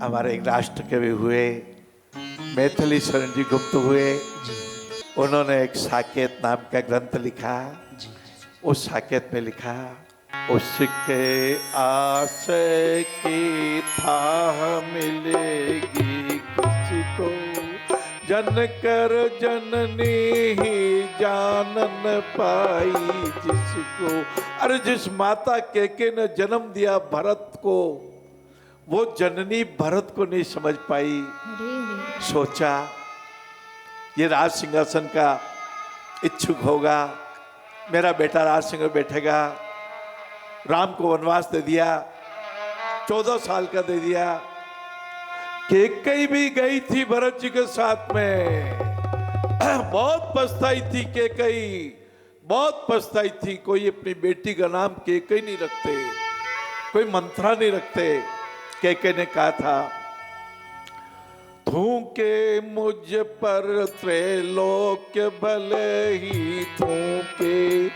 हमारे एक राष्ट्र कवि हुए, मैथिली शरण जी गुप्त हुए। उन्होंने एक साकेत नाम का ग्रंथ लिखा। उस साकेत में लिखा, उसके आशय की थाह मिलेगी किसको, जन कर जननी ही जानन पाई जिसको। अरे जिस माता केके ने जन्म दिया भरत को, वो जननी भरत को नहीं समझ पाई। सोचा ये राज सिंहासन का इच्छुक होगा, मेरा बेटा राज सिंह बैठेगा। राम को वनवास दे दिया, 14 साल का दे दिया। केकई भी गई थी भरत जी के साथ में, बहुत पछताई थी केकई, बहुत पछताई थी। कोई अपनी बेटी का नाम केकई नहीं रखते, कोई मंथरा नहीं रखते। केकई ने कहा था, थूके मुझ पर त्रैलोक्य भले ही थूके,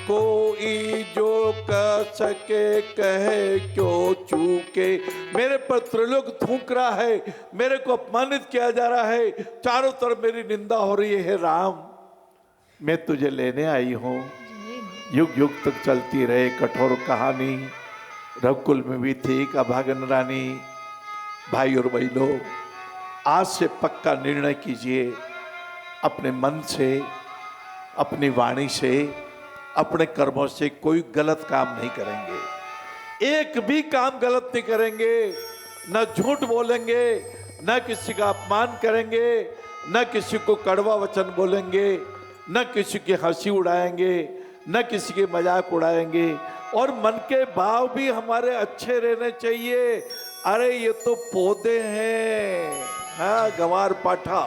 कोई जो कह सके कहे क्यों चूके। मेरे पर त्रिलोक थूक रहा है, मेरे को अपमानित किया जा रहा है, चारों तरफ मेरी निंदा हो रही है। राम, मैं तुझे लेने आई हूँ। युग युग तक चलती रहे कठोर कहानी। रघुकुल में भी थी एक अभागन रानी। भाई और बहनों, आज से पक्का निर्णय कीजिए, अपने मन से, अपनी वाणी से, अपने कर्मों से कोई गलत काम नहीं करेंगे। एक भी काम गलत नहीं करेंगे। न झूठ बोलेंगे, न किसी का अपमान करेंगे, न किसी को कड़वा वचन बोलेंगे, न किसी की हंसी उड़ाएंगे, न किसी के मजाक उड़ाएंगे। और मन के भाव भी हमारे अच्छे रहने चाहिए। अरे ये तो पौधे हैं, हाँ, गवार पाठा,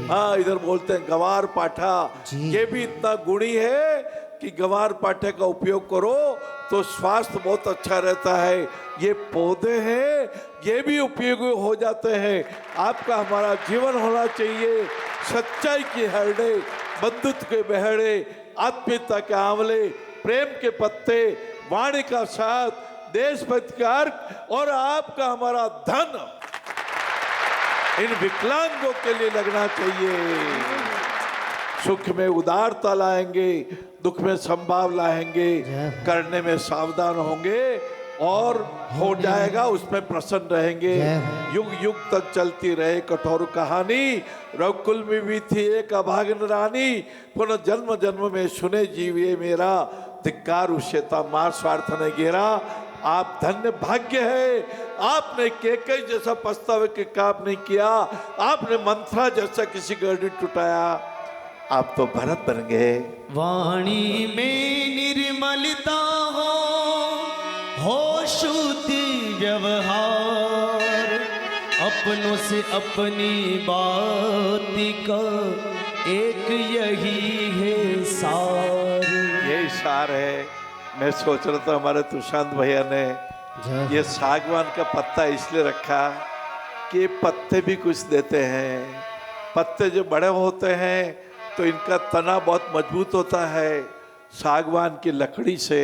हाँ इधर बोलते हैं गवार पाठा। ये भी इतना गुणी है कि गवार पाठे का उपयोग करो तो स्वास्थ्य बहुत अच्छा रहता है। ये पौधे हैं, ये भी उपयोगी हो जाते हैं। आपका हमारा जीवन होना चाहिए सच्चाई की हरड़े, बंधुत्व के बहड़े, आत्मीयता के आंवले, प्रेम के पत्ते, वाणी का साथ, देशभक्ति का अर्थ और आपका हमारा धन इन विकलांगों के लिए लगना चाहिए। सुख में उदारता लाएंगे, दुख में संभाव लाएंगे, करने में सावधान होंगे और हो जाएगा, उसमें प्रसन्न रहेंगे। युग युग तक चलती रहे कठोर कहानी। रघुकुल में भी थी एक अभागन रानी, पुनः जन्म जन्म में सुने जीविए मेरा, धिक्कार उश्यता मार स्वार्थ ने घेरा। आप धन्य भाग्य है, आपने केकई जैसा पछतावे के काम नहीं किया, आपने मंथरा जैसा किसी का नहीं टुटाया, आप तो भरत बन गए। वाणी में निर्मलता हो शुद्ध व्यवहार, अपनों से अपनी बात का एक यही है सार। यही सार है। मैं सोच रहा था हमारे तुषांत भैया ने ये सागवान का पत्ता इसलिए रखा कि पत्ते भी कुछ देते हैं। पत्ते जो बड़े होते हैं तो इनका तना बहुत मजबूत होता है। सागवान की लकड़ी से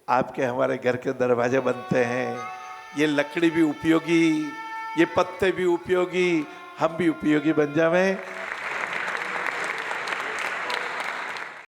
आपके हमारे घर के दरवाजे बनते हैं। ये लकड़ी भी उपयोगी, ये पत्ते भी उपयोगी, हम भी उपयोगी बन जावें।